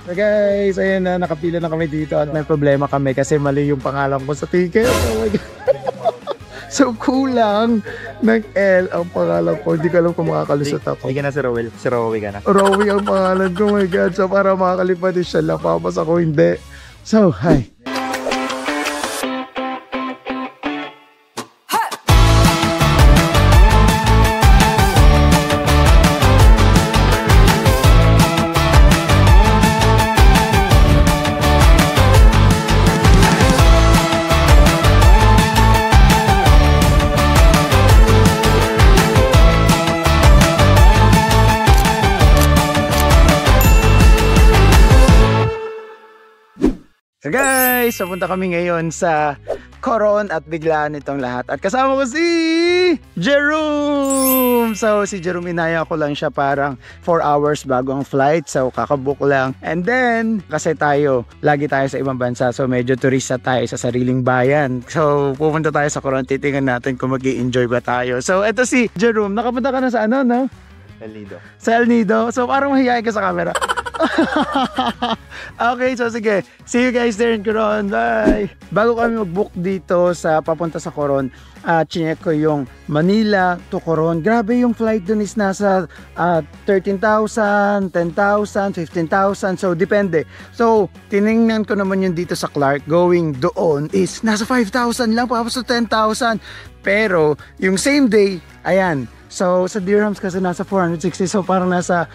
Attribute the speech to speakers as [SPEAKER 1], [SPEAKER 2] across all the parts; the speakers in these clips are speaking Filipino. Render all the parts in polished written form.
[SPEAKER 1] So guys, ayun na, nakapila na kami dito at may problema kami kasi mali yung pangalan ko sa ticket. Oh my God. So kulang ng L ang pangalan ko. Hindi ko alam kung makakalusot ako.
[SPEAKER 2] Hindi ka na si Rowell. Si Rowie ka na.
[SPEAKER 1] Rowie ang pangalan ko. Oh my God. So para makakalipad din siya, lapapas ako hindi. So, hi. So guys, papunta kami ngayon sa Coron at biglaan itong lahat. At kasama ko si Jerome! So si Jerome, inaya ko lang siya parang 4 hours bago ang flight. So kakabook lang. And then, kasi lagi tayo sa ibang bansa. So medyo turista tayo sa sariling bayan. So pupunta tayo sa Coron, titingnan natin kung mag-i-enjoy ba tayo. So eto si Jerome, nakapunta ka na sa ano, no?
[SPEAKER 2] El Nido.
[SPEAKER 1] Sa El Nido. So parang mahihayin ka sa camera. Okay, so sige. See you guys there in Coron. Bye! Bago kami mag-book dito sa papunta sa Coron, chinek ko yung Manila to Coron. Grabe yung flight dun is nasa 13,000, 10,000, 15,000. So depende. So tiningnan ko naman yung dito sa Clark. Going doon is nasa 5,000 lang, papos sa 10,000. Pero yung same day, ayan. So sa dirhams kasi nasa 460. So parang nasa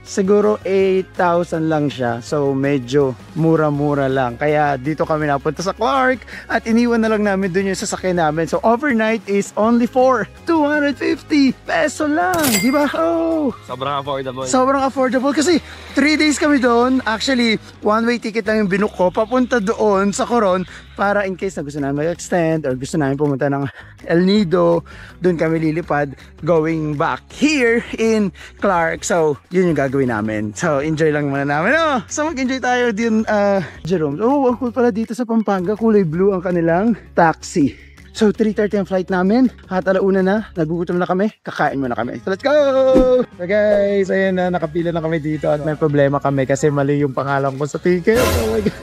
[SPEAKER 1] siguro 8,000 lang siya. So medyo mura-mura lang. Kaya dito kami napunta sa Clark at iniwan na lang namin dun yung sasakyan namin. So overnight is only for 250 peso lang. Diba? Oh!
[SPEAKER 2] Sobrang affordable.
[SPEAKER 1] Sobrang affordable kasi 3 days kami doon. Actually, one-way ticket lang yung binook ko papunta doon sa Coron para in case na gusto namin mag-extend or gusto namin pumunta ng El Nido, doon kami lilipad going back here in Clark. So, yun yung gagawin namin. So, enjoy lang muna namin. Oh, so, mag-enjoy tayo din, Jerome. Oh, ang cool pala dito sa Pampanga. Kulay blue ang kanilang taxi. So, 3:30 ang flight namin. At alauna na, nagugutom na kami. Kakain muna kami. So, let's go! So, guys, ayun na, nakapila na kami dito at may problema kami kasi mali yung pangalan ko sa ticket. Oh my God.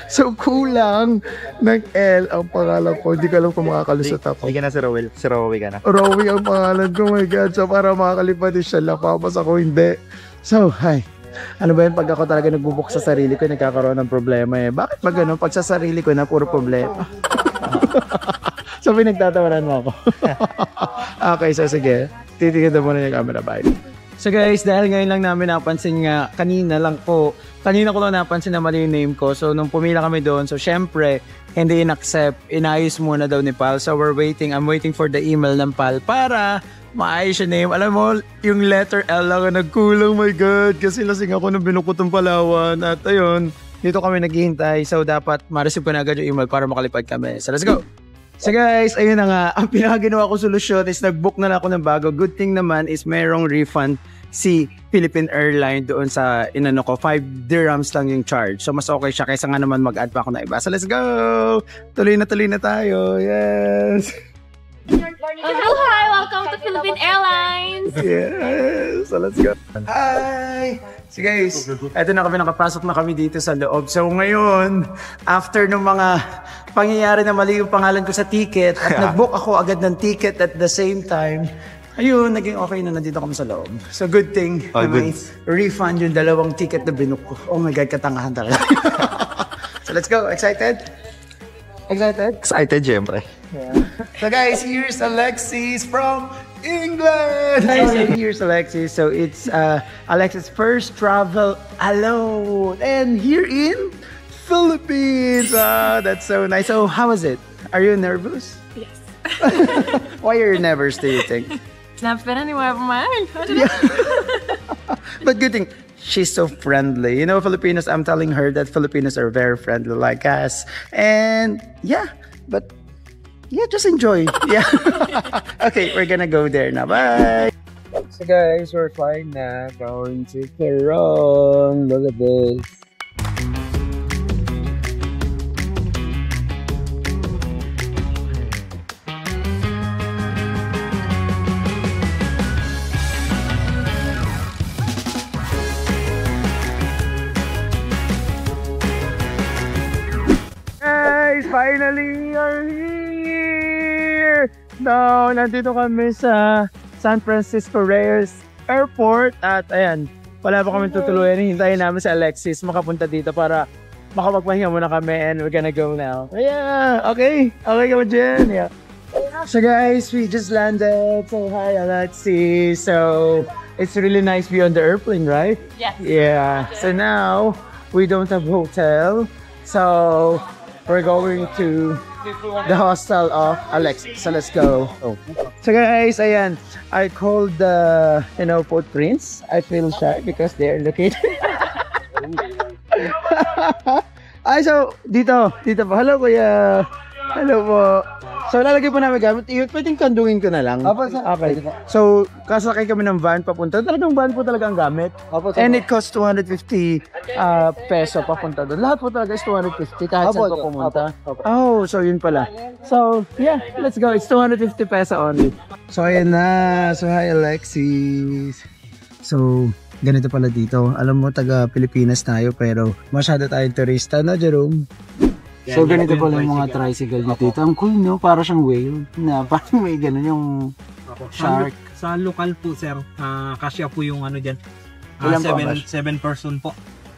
[SPEAKER 1] So, kulang ng L ang pangalan ko. Hindi ko alam kung makakalusot ako.
[SPEAKER 2] Hindi ka na si Rowell. Si Rowie ka na.
[SPEAKER 1] Rowie ang pangalan ko. Oh my God. So, para makakalipad din siya, lapapas ako hindi. So, hi. Ano ba yun? Pag ako talaga nagbubuk sa sarili ko, nagkakaroon ng problema eh. Bakit ba ganun? Pag sa sarili ko na puro problema. So, pinagtatawanan mo ako. Okay, so sige. Titignan muna yung camera. Bye. So guys, dahil ngayon lang namin napansin nga, kanina ko lang napansin na mali yung name ko. So nung pumila kami doon, so syempre, hindi in-accept, inayos muna daw ni Pal. So I'm waiting for the email ng Pal para maayos yung name. Alam mo, yung letter L lang nagkulang, my God. Kasi lasing ako nung binukutong Palawan. At ayun, dito kami naghihintay. So dapat ma-receive ko na agad yung email para makalipad kami. So let's go! So guys, ayun na nga, ang pinakaginawa ko solusyon is nag-book na lang ako ng bago. Good thing naman is mayroong refund si Philippine Airlines doon sa inano ko, 5 dirhams lang yung charge. So mas okay siya kaysa nga naman mag-add pa ako na iba. So let's go! Tuloy na tayo. Yes!
[SPEAKER 3] Hello, hi! Welcome to Philippine Airlines!
[SPEAKER 1] Yes! So let's go! Hi! So guys, eto na kami, nakapasok na kami dito sa loob. So ngayon, after ng mga pangyayari na mali yung pangalan ko sa ticket at nag-book ako agad ng ticket at the same time, ayun, naging okay na, nandito kami sa loob. So good thing na may refund yung 2 ticket na binook ko. Oh my God, katangahan talaga. So let's go, excited? Excited?
[SPEAKER 2] Excited, syempre.
[SPEAKER 1] Yeah. So guys, here's Alexis from England! Here's Alexis. So it's Alexis' first travel alone. And here in Philippines. That's so nice. So how was it? Are you nervous?
[SPEAKER 3] Yes.
[SPEAKER 1] Why are you nervous, do you think?
[SPEAKER 3] It's not been anywhere of mine. I don't know.
[SPEAKER 1] But good thing, she's so friendly. You know, Filipinos, I'm telling her that Filipinos are very friendly like us. And yeah, but yeah, just enjoy. Yeah. Okay, we're gonna go there now. Bye. So guys, we're flying na. Going to Coron. Look at this. finally are here! No, nandito kami sa San Francisco Reyes Airport at ayan, wala pa kami tutuluyan. Hintayin namin si Alexis makapunta dito para makapagpahinga muna kami and we're gonna go now. Yeah, okay. Okay kami dyan. Yeah. So guys, we just landed. So hi Alexis. So it's really nice to be on the airplane, right?
[SPEAKER 3] Yes.
[SPEAKER 1] Yeah. So now we don't have hotel. So we're going to the hostel of Alexis. So let's go. Oh. So guys, ayan, I called the footprints. I feel shy because they're located. Ay, so dito po. Hello kuya. Hello po. So lalagay po namin gamit. Pwedeng kandungin ko na lang.
[SPEAKER 4] Opo, sir.
[SPEAKER 1] Okay. So kasakay kami ng van papunta. Talagang van po talaga ang gamit.
[SPEAKER 4] Opo, sir.
[SPEAKER 1] And it costs 250 peso papunta doon. Lahat po talaga is 250 kahit saan po pumunta.
[SPEAKER 4] Opo.
[SPEAKER 1] Oh, so yun pala. So, yeah, let's go. It's 250 peso only. So, ayan na. So, hi Alexis. So, ganito pala dito. Alam mo, taga Pilipinas tayo pero masyado tayong turista na, Jerome. So, ganito pala yung mga tricycle dito. Ang cool, no? Para siyang whale. Na parang may ganun yung shark.
[SPEAKER 4] Sa lokal po, sir, kasya po yung ano dyan.
[SPEAKER 1] Ilan po, Bash?
[SPEAKER 4] 7 person po.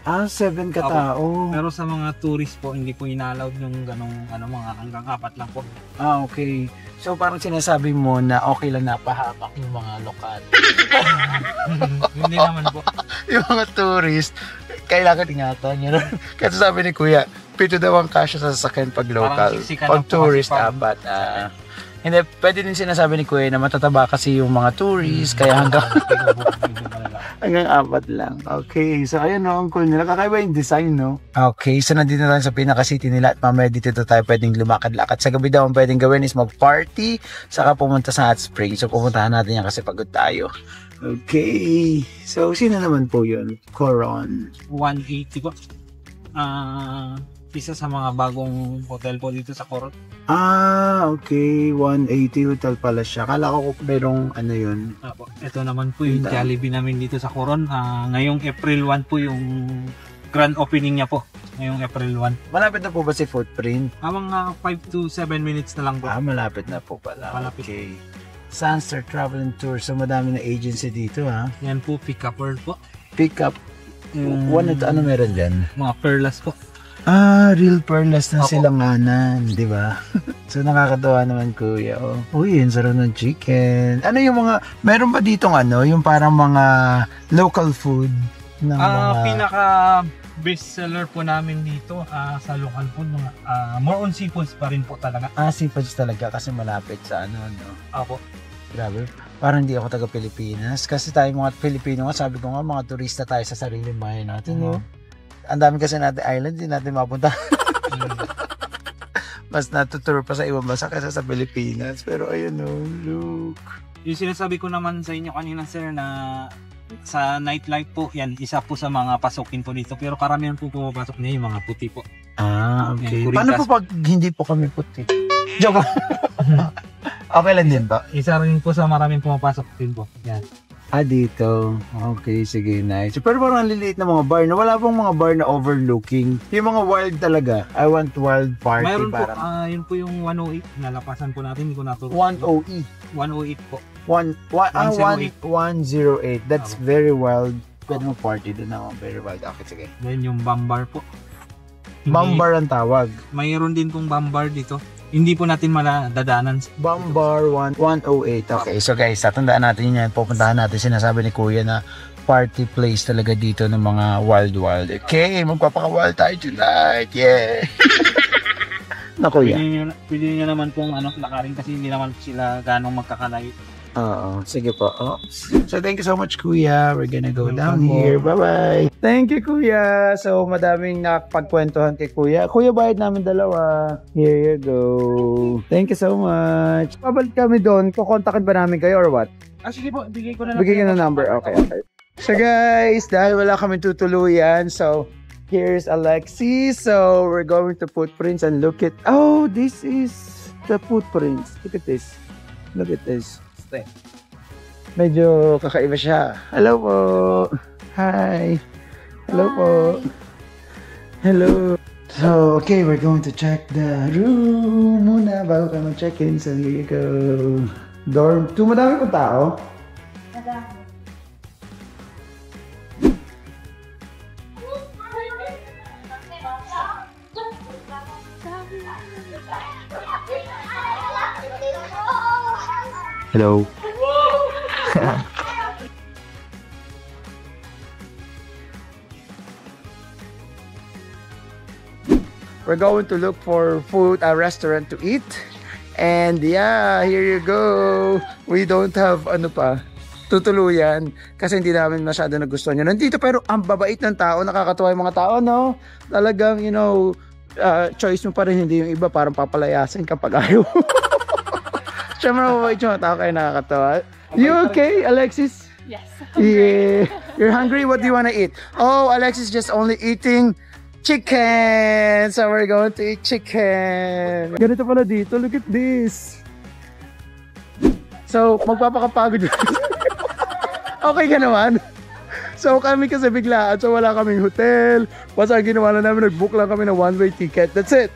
[SPEAKER 1] 7 katao.
[SPEAKER 4] Pero sa mga tourist po, hindi po ina-allowed yung ganong mga hanggang 4 lang po.
[SPEAKER 1] Okay. So, parang sinasabi mo na okay lang napahamak yung mga lokal.
[SPEAKER 4] Hindi naman po.
[SPEAKER 1] Yung mga tourist, kailangan ingatan yun. Kasi sabi ni Kuya, 7 daw ang kasya sa sasakyan pag local.
[SPEAKER 4] Parang siksikan
[SPEAKER 1] Pag
[SPEAKER 4] lang po
[SPEAKER 1] tourist,
[SPEAKER 4] kasi pag-
[SPEAKER 1] 4. Hindi, pwede din sinasabi ni Kuya na matataba kasi yung mga tourist, kaya hanggang 4 lang. Okay, so ayun no, ang cool nila. Kakaiba yung design, no? Okay, so nandito na lang sa pinaka-city nila at mamaya dito tayo pwedeng lumakad-lakad. Sa gabi daw ang pwedeng gawin is mag-party, saka pumunta sa hot spring. So pumuntahan natin yan kasi pagod tayo. Okay, so sino naman po yun? Coron.
[SPEAKER 4] 180 po. Isa sa mga bagong hotel po dito sa Coron.
[SPEAKER 1] Okay. 180 hotel pala siya. Kala ko merong ano yun.
[SPEAKER 4] Ito naman po yung Jollibee namin dito sa Coron. Ngayong April 1 po yung grand opening niya po. Ngayong April 1.
[SPEAKER 1] Malapit na po ba si Footprint?
[SPEAKER 4] Mga 5 to 7 minutes na lang po.
[SPEAKER 1] Malapit na po pala.
[SPEAKER 4] Malapit.
[SPEAKER 1] Okay. Sunstar Travel and Tour. So madami na agency dito ha.
[SPEAKER 4] Yan po, pick up world po.
[SPEAKER 1] Pick up. Ano meron dyan?
[SPEAKER 4] Mga perlas po.
[SPEAKER 1] Real perlas na
[SPEAKER 4] Opo.
[SPEAKER 1] silanganan, di ba? So nakakatawa naman kuya. Oh. Uy, yung sarap ng chicken. Ano yung mga, meron ba ditong ano, yung parang mga local food? Ng mga...
[SPEAKER 4] Pinaka best seller po namin dito sa local food, more on seafoods pa rin po talaga.
[SPEAKER 1] Seafoods talaga kasi malapit sa ano, no?
[SPEAKER 4] Opo.
[SPEAKER 1] Grabe. Parang hindi ako taga Pilipinas. Kasi tayo mga Pilipino nga, sabi ko nga, mga turista tayo sa sariling bahay natin, no? Ang dami kasi natin island, hindi natin mapunta. Mas natuturo pa sa ibang bansa kaysa sa Pilipinas. Pero ayun, no, look.
[SPEAKER 4] Yung sinasabi ko naman sa inyo kanina, sir, na sa nightlife po, yan, isa po sa mga pasukin po dito. Pero karamihan po pumapasok niya yung mga puti po.
[SPEAKER 1] Okay.
[SPEAKER 4] Yan,
[SPEAKER 1] Paano
[SPEAKER 4] Curitas.
[SPEAKER 1] po pag hindi po kami puti? Joke. Okay lang din ba?
[SPEAKER 4] Isa rin po sa maraming pumapasok din po. Yan.
[SPEAKER 1] Dito. Okay, sige, nice. Pero parang ang liliit na mga bar na wala pong mga bar na overlooking. Yung mga wild talaga. I want wild party.
[SPEAKER 4] Mayroon po,
[SPEAKER 1] parang.
[SPEAKER 4] yun po yung 108. Nalapasan po natin, hindi ko naturo.
[SPEAKER 1] 108.
[SPEAKER 4] 108 po.
[SPEAKER 1] 108. That's
[SPEAKER 4] Tama.
[SPEAKER 1] very wild. Pwede mo party doon ako. Very wild. Okay, sige.
[SPEAKER 4] Then yung Bambar po.
[SPEAKER 1] Bambar ang tawag.
[SPEAKER 4] Mayroon din pong Bambar dito. Hindi po natin madadaanan.
[SPEAKER 1] Bambar 108. Okay, so guys, tatandaan natin yan. Pupuntahan natin. Sinasabi ni Kuya na party place talaga dito ng mga wild. Okay, magpapaka-wild tayo tonight. Yeah. Na Kuya.
[SPEAKER 4] Pwede nyo naman pong lakarin kasi hindi naman sila ganong magkakalayo.
[SPEAKER 1] Oo, sige po. So thank you so much Kuya. We're gonna go down
[SPEAKER 4] Welcome po.
[SPEAKER 1] here. Bye-bye. Thank you Kuya. So madaming nakapagkwentuhan kay Kuya. Kuya, bayad namin dalawa. Here you go. Thank you so much. Pabalik kami doon. Kukontakin ba namin kayo or what?
[SPEAKER 4] Sige po, bigay ko na lang.
[SPEAKER 1] Bigay ka ng number. Okay. So guys, dahil wala kami tutuluyan, so here's Alexis. So we're going to footprints and look at, this is the footprints. Look at this. Look at this. Medyo kakaiba siya. Hello po. Hi. Hello po. Hello. So, okay, we're going to check the room muna bago ka mag-check-in. So, here you go. Dorm 2. Madami pong tao.
[SPEAKER 2] Hello.
[SPEAKER 1] We're going to look for food, a restaurant to eat. And yeah, here you go. We don't have ano pa, tutuluyan kasi hindi namin masyado nagustuhan yun. Nandito pero ang babait ng tao, nakakatuwa yung mga tao, no? Talagang, you know, choice mo pa rin, hindi yung iba parang papalayasin kapag ayaw. Siyempre mabait yung mga tao kaya nakakatawa. You okay, Alexis?
[SPEAKER 3] Yes.
[SPEAKER 1] Yeah. You're hungry? What do you want to eat? Oh, Alexis just only eating chicken. So we're going to eat chicken. Ganito pala dito. Look at this. So, magpapakapagod. Okay ka naman? So kami kasi biglaan. So wala kaming hotel. Basta ang ginawa na namin, nag-book lang kami ng one-way ticket. That's it.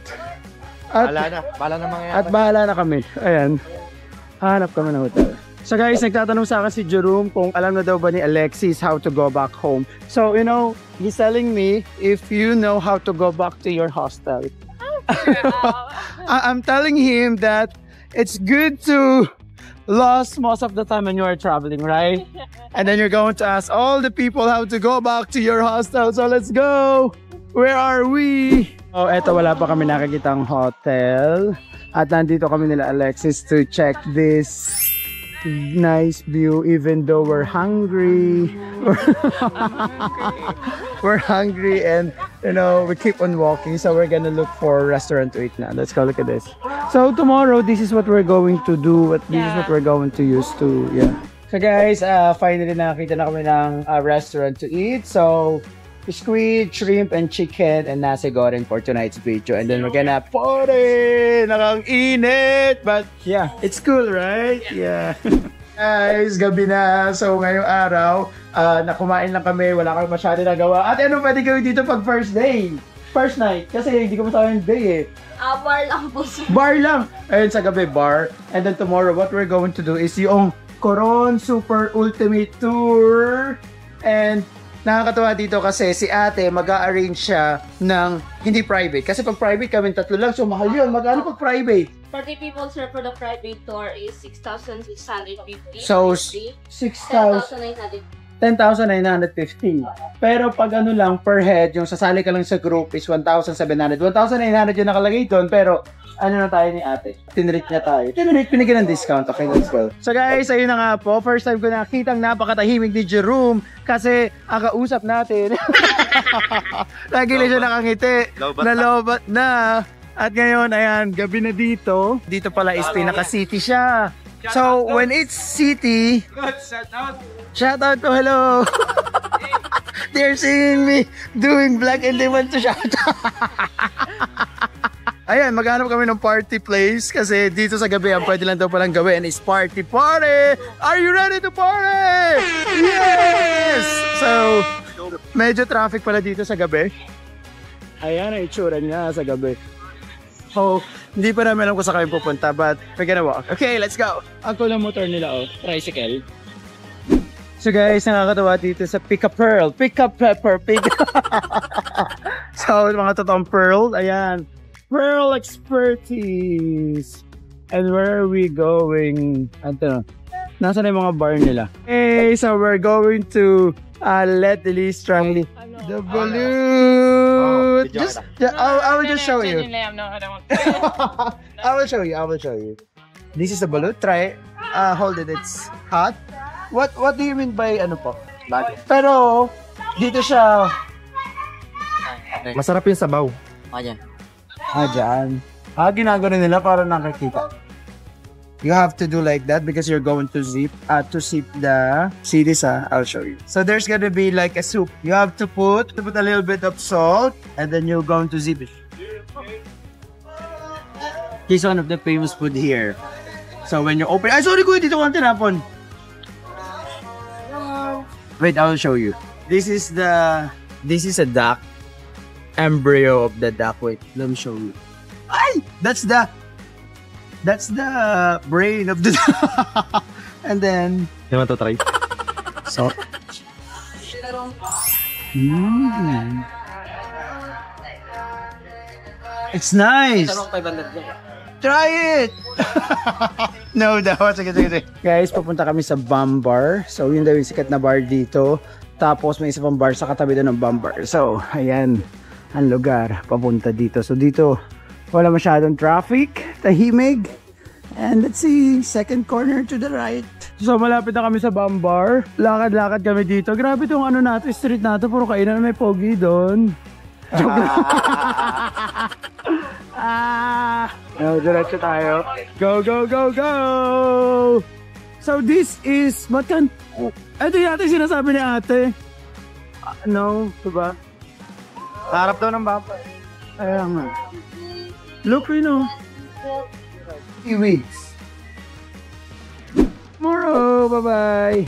[SPEAKER 2] Bahala na mga
[SPEAKER 1] At bahala na kami. Ayan. Hanap kami ng hotel. So guys, nagtatanong sa akin si Jerome kung alam na daw ba ni Alexis how to go back home. So, you know, he's telling me if you know how to go back to your hostel. I'm telling him that it's good to lose most of the time when you are traveling, right? And then you're going to ask all the people how to go back to your hostel. So let's go! Where are we? Oh, eto wala pa kami nakikitang hotel. At nandito kami nila Alexis to check this nice view even though we're hungry. We're hungry and you know we keep on walking, so we're gonna look for a restaurant to eat now. Let's go look at this. So tomorrow this is what we're going to do. This is what we're going to use to So guys, finally nakakita na kami ng restaurant to eat. So squid, shrimp, and chicken and nasi goreng for tonight's video. And then we're gonna party! Nakang-init! But yeah, it's cool, right? Yeah. Guys, gabi na. So ngayong araw, nakumain lang kami. Wala kami masyado nagawa. At ano pwede gawin dito pag first day? First night. Kasi hindi ko masabi yung day eh.
[SPEAKER 3] Bar lang po sir.
[SPEAKER 1] Bar lang! Ayun sa gabi, bar. And then tomorrow, what we're going to do is yung Coron Super Ultimate Tour. And nakakatawa dito kasi si ate mag-a-arrange siya ng hindi private. Kasi pag private kami tatlo lang, so mahal yun. Magkano pag private?
[SPEAKER 3] 40 people sir for the private tour is 6,650.
[SPEAKER 1] So,
[SPEAKER 3] 10,950.
[SPEAKER 1] 10,950. Pero pag ano lang, per head, yung sasali ka lang sa group is 1,700. 1,900 yung nakalagay doon, pero ano na tayo ni ate? Tinrate niya tayo. Pinigyan ng discount. Okay, let's go. So guys, ayun na nga po. First time ko nakita ang napakatahimik ni Jerome kasi ang kausap natin. Lagi na siya nakangiti. Nalobat na. At ngayon, ayan, gabi na dito. Dito pala is pinaka-city siya. So, when it's city, shout out to hello. They're seeing me doing vlog and they want to shout out. Ayan, maghanap kami ng party place kasi dito sa gabi ang pwede lang daw palang gawin is party. Are you ready to party? Yes! So, medyo traffic pala dito sa gabi. Ayan ang itsura niya sa gabi. So, hindi pa namin alam kung saan kami pupunta but we're gonna walk. Okay, let's go! Ang cool ng motor nila, oh. Tricycle. So guys, nakakatawa dito sa Pick a Pearl. Pick a Pepper. So, mga totoong pearl. Ayan. Pearl expertise. And where are we going? Ano? Nasaan na yung mga bar nila? Okay, so we're going to let Elise try the balloon. I will just show you. I will show you. This is the balloon. Try it. Hold it. It's hot. What do you mean by ano po? Pero dito siya.
[SPEAKER 2] Masarap yung sabaw.
[SPEAKER 4] Ayan.
[SPEAKER 1] Dyan. Ginagawa nila para nakakita. You have to do like that because you're going to zip the CDs. I'll show you. So there's gonna be like a soup. You have to put a little bit of salt and then you're going to zip it. This is one of the famous food here. So when you open, sorry kuya, dito ko ang tinapon. Wait, I will show you. This is a duck. embryo of the duck. Wait, let me show you. Ay! That's the brain of the duck. And then,
[SPEAKER 2] You want to try?
[SPEAKER 1] so, mm. It's nice. Try it. No daw. Sige. Guys, papunta kami sa Bam Bar. So, yun daw yung sikat na bar dito. Tapos, may isa pang bar sa katabi doon ng Bam Bar. So, ayan ang lugar papunta dito. So, dito, wala masyadong traffic. Tahimig. And let's see, second corner to the right. So malapit na kami sa Bam Bar. Lakad-lakad kami dito. Grabe itong ano natin, street natin. Puro kainan, may pogi doon. Joke lang. Diretso tayo. Go! So this is, ito yata yung sinasabi ni ate. No, diba?
[SPEAKER 2] Harap daw ng bumper.
[SPEAKER 1] Ayan nga. Look, you know. 3 weeks. Tomorrow, bye-bye.